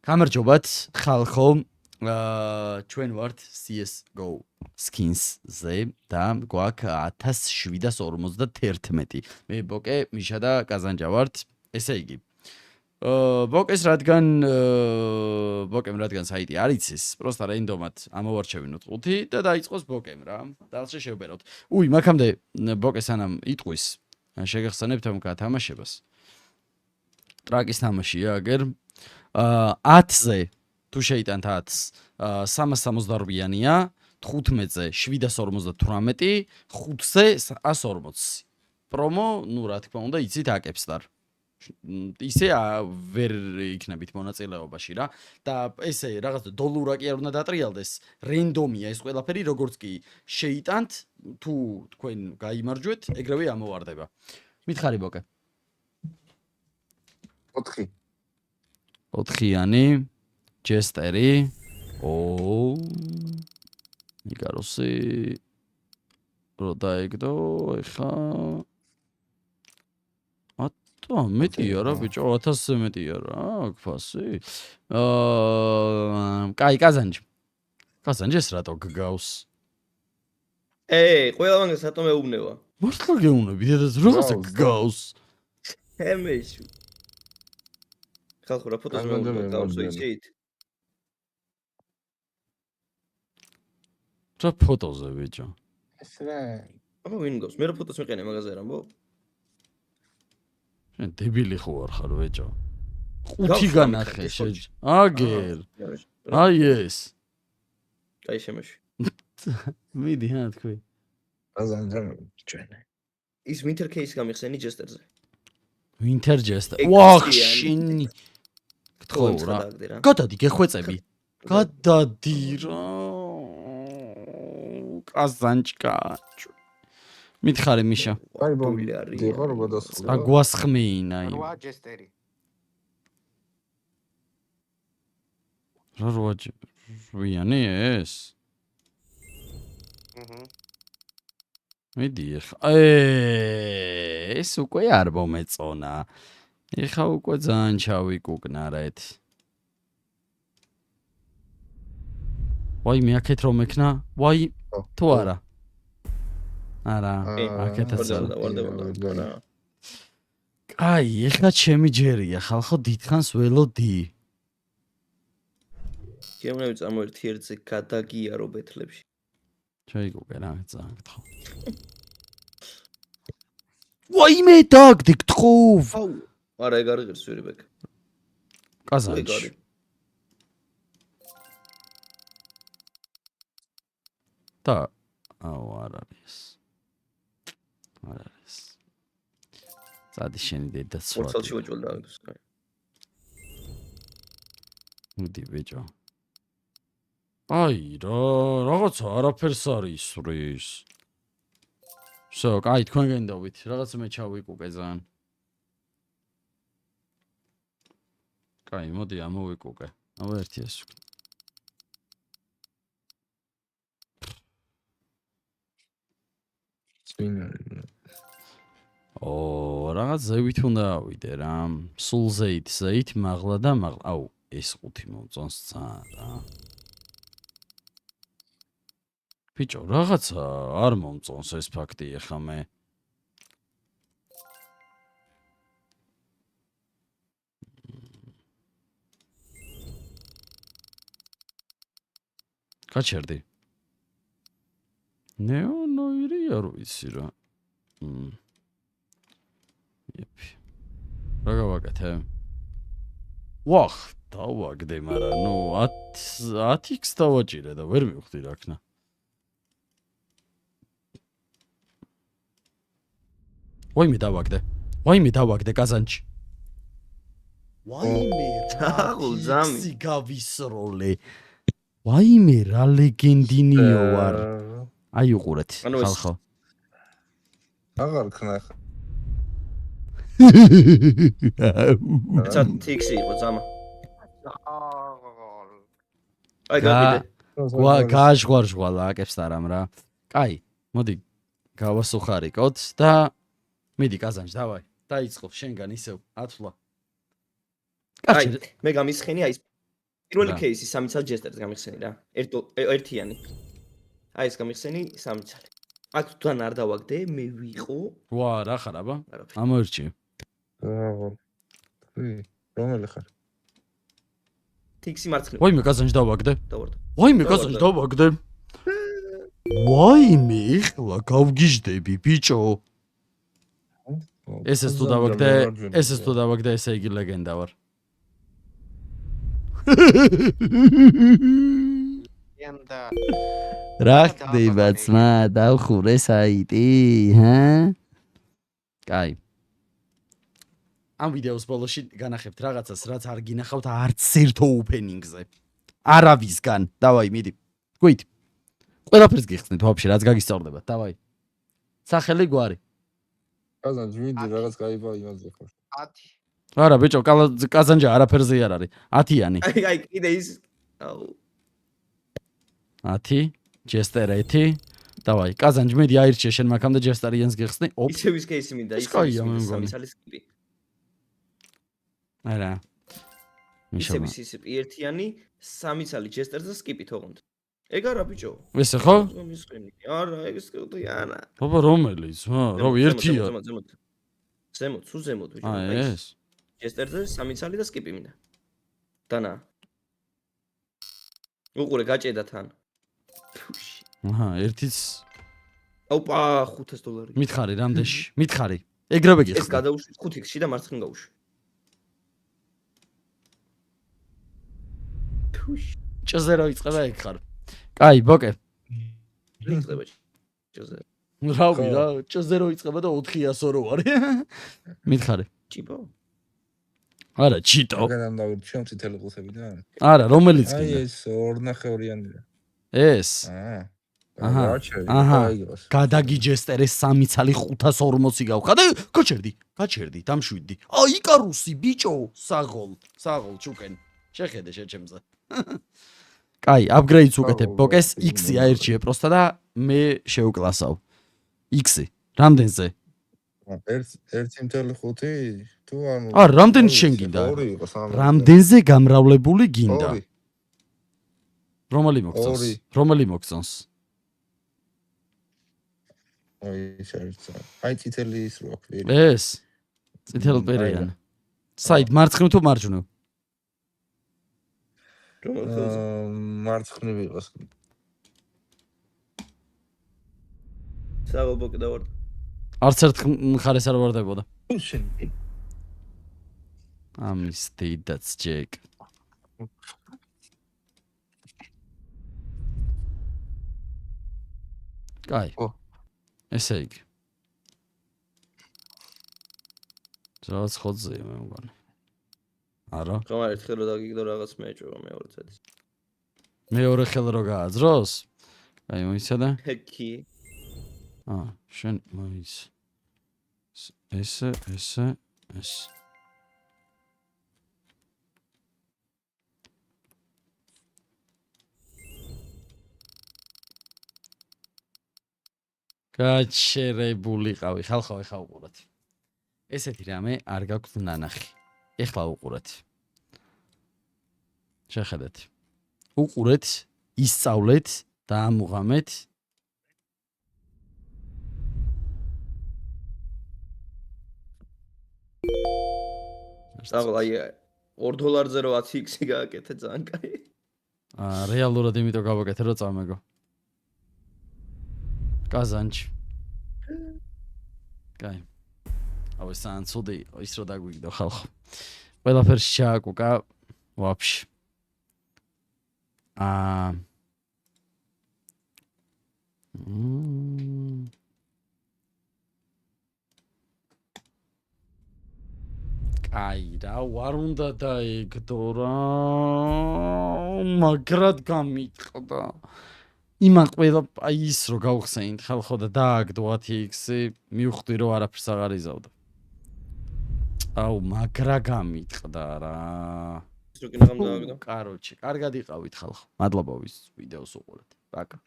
გამარჯობათ ხალხო ჩვენ ვართ CS:GO skins-ზე და გვაქვს 1751. მე ბოკე, მიშა და კაზანჯა ვართ. ესე იგი. ბოკემ რადგან საიტი არ იცის, პროსტა რენდომად ამოვარჩევინოთ 5 და დაიწყოს ბოკემ რა. დალში შევბერავთ. მაქამდე ბოკე სანამ იტყვის, შეგახსენებთ ამ გათამაშებას. ტრაკის თამაშია აგერ 10-ზე თუ შეიტანთ 10-ს 368-იანია, 15-ზე 758, 5-ზე 140. პრომო, რა თქმა უნდა, იცით აკებსტარ. ისე ვერ იქნებით მონაწილეობაში რა და ესე რაღაც დოლურა კი არ უნდა დატრიალდეს, რენდომია ეს ყველაფერი, როგორც კი შეიტანთ, თუ თქვენ გაიმარჯვეთ, ეგრევე ამოვარდება. მითხარი ბოკე. 4. 4-იანი ჯესტერი. იგაროსი რო დაეგდო, ეხა მეტია რა ბიჭო, 1000-ზე მეტია რა, აქ ფასი. კაი, კაზანჯი. კაზანჯეს რატო გგავს? ყველა მაგას რატომ ეუბნება? მართლა გეუბნები, დედას რაღაცა გგავს. ემეში. ხალხო რა ფოტოს მეუბნებთ, იცით? რა ფოტოზე ბიჭო? ეს რა? აბა ვინ გავს? მე რა ფოტოს მიყენე მაგაზე რა ამბობ? შენ დებილი ხო არ ხარ ბიჭო? 5 განახე შეჯ. აგერ. აი ეს. აი შემეში. მიდი რა თქვი. კაზანჯა ჩვენ. ის winter case გამიხსენი ჯესტერზე. winter jester. ვახ შენი. გთხოვ რა. გადადი გეხვეწები. გადადი რა. კაზანჯკა. მითხარი მიშა. აი ბომბი არის. დიღო რო გადასხდა. აგვასხმეინა. რვა ჯესტერი. რა ვიანი ეს? მიდი ეხა. ეს უკვე არ მომეწონა. ეხა უკვე ძალიან ჩავიკუკნარეთ. ვაი მე აქეთ რომ ექნა? ვაი თუ არა? არა, აქეთაც არა. კაი, ეხლა ჩემი ჯერია, ხალხო დიდხანს ველოდი. გემნები წამოერთი ერთზე გადაგიარო ბეთლებში. ჩაიგუგე რა, ძალიან გთხოვ. ვაიმე დაგდი გთხოვ. არა, ეგ არ ღირს ვერიბეკ. კაზანჯი. და არ არის. არ არის. წადი შენი დედა სვატი. პორტალში ვაჭვალ დააგდოს, კაი. მიდი ბიჭო. აი რა, რაღაცა არაფერს არ ისვრის. всё, კაი, თქვენ გენდობით, რაღაც მე ჩავიკუკე ძალიან. კაი, მოდი ამოვიკუკე. ერთი ეს. რაღაც ზევით უნდა ავიდე რა. სულ ზეით, მაღლა და მაღლა. აუ, ეს 5 მომწონს ძალიან რა. ბიჭო, რაღაცა არ მომწონს ეს ფაქტი ეხა მე. გაჩერდი. ნეონოირი არ ვიცი რა. იეპი. რა გავაკეთე? ვახ, დავაგდე, მაგრამ 10x დავაჭირე და ვერ მივხვდი რა ქნა. ვაიმე დავაგდე კაზანჯი. ვაიმე რა ძამი გავისროლე. ვაიმე რა ლეგენდინიო ვარ. აი უყურეთ ხალხო. აღარ ქნა. ცა TX იყო ძამა. აი გავიდე. გააჟღვარჟვალა აკებსტარამ რა. კაი, მოდი გავასუხარიკოთ და მიდი კაზანჯ, დავაი. დაიწყო შენგან ისევ ათვლა. კაი, მე გამისხენი აი პირველი რა. кейსი 3 წელი ჯესტერს გამიხსენი რა. ერთიანი. აი ეს გამიხსენი 3 წელი. აქ თან არ დავაგდე, მე ვიყო. ვა, რა ხარ აბა? არაფერი. ამოერჩი. რაღაც. რომელი ხარ? თიქსი მარცხნივ. ვაიმე, კაზანში დავაგდე. დავარდა. ვაიმე, კაზანში დავაგდე. ვაიმე, ეხლა გავგიჟდები, ბიჭო. ესეც თუ დავაგდე, ესეც თუ დავაგდე, ესე იგი ლეგენდა ვარ. იანდა რა ხდება ძმა, დავხურე საიტი, ჰა? კაი. ამ ვიდეოს ბოლოში განახებთ რაღაცას, რაც არ გინახავთ არც ერთო ოპენინგზე. არავისგან. დავაი, მიდი. გვით. ყველაფერს გიხსნით ვაფშე, რაც გაგისწორდება. დავაი. სახელი გვარი. კაზანჯ მიდი რაღაც გაიბა იმაზე ხარ. 10 არა, ბიჭო, კაზანჯა არაფერზე არ არის. 10-იანი. აი კიდე ის აუ 10, ჯესტერ 1. დავაი, კაზანჯ მიდი აირჩიე შენ მაგამდე ჯესტერიანს გიხსნი. ოპ. ისევ ის кейსი მინდა, ის ისევ კაია, მე ის მგონი. 3 წელი სკიპი. არა. ისევ მიშომა. ის ერთიანი 3 წელი ჯესტერს და სკიპი თողონთ. ეგ არა ბიჭო. ესე ხო? არა, ეს კუტიანა. აბა რომელი ზმა? რავი, ერთია. ზემოთ, სულ ზემოთ ბიჭო. აი ეს. ჯესტერზე 3 წელი და სკიპი მინდა. დანა. უყურე გაჭედა თან. აჰა, ერთიც აუპა $500. მითხარი რამდენში? მითხარი. ეგრევე ეს გიხსნა. გადაუშვი 5x-ში და მარცხნივ გავუშვი. თუში. ჭზე რო იწყება ეგ ხარ. კაი, ბოკე. იქნება ჭზე. რავი რა, ჭზე რო იწყება და 400 რო არის. მითხარი. ჭიპო. არა, ჩიტო. მაგან დავირჩიო წითელი ყუთებიდან. არა, რომელიც აი კიდე. ეს 2.5-იანია. ეს. აჰა, აჰა. აიგოს. გადაგიჯესტერეს 3 წალი 540 გავხა და გაჩერდი, დამშვიდდი. აი, იკარუსი, ბიჭო, საღოლ ჩუკენ. შეხედე შეჩემზე. კაი, upgrades უკეთებ ბოკეს, X-ი აერჩიე პროსტა და მე შევკლასავ. X-ი. რამდენზე? 1.5 თუ ანუ არა, რამდენი შენ გინდა? 2 იყო 3. რამდენზე გამრავლებული გინდა? 2. რომელი მოგწონს? ორი. რომელი მოგწონს? აი შეიძლება. აი წითელი ის რო აქვს. ეს. წითელპერიანი. საით მარცხნივ თუ მარჯვნივ? მარცხნივ იყოს. საღოლ ბოკე დავარდა. არც ერთ მხარეს არ ვარდებოდა. შენ ამის დედაც ჯეკ. კაი. ო. ესე იგი. რაღაც ხოძეა მე მგონი. არა. ხომ ერთხელ რო დაგიგდო რაღაც მეჭო მეორე წელს. მეორე ხელ რო გააძროს? აი მოიცადა? კი. შენ მოიც. ეს. გაჩერებულიყავი, ხალხო ეხა უყურეთ. ესეთი რამე არ გაქვთ ნანახი. ეხლა უყურეთ. შეხედეთ. უყურეთ, ისწავლეთ და ამუღამეთ. საღოლ აი $2 რო 10x-ი გააკეთე ძალიან კაი. რეალურად იმიტომ გავაკეთე რომ წამეგო. კაზანჩი. კაი. აუ სან ცუდი ის რო დაგვიგდო ხალხო. ყველაფერს ჩააკუკა ვაფშე. კაი რა ვარ უნდა დაეგდო რა მაგრად გამიტყდა იმან ყველა აი ის რო გავხსენით ხალხო და დააგდო 10x-ი მივხვდი რომ არაფერს აღარ იზავდა აუ მაგრა გამიტყდა რა ის რო კინაღამ დააგდო კაროჩე კარგად იყავით ხალხო მადლობა ვის ვიდეოს უყურეთ პაკა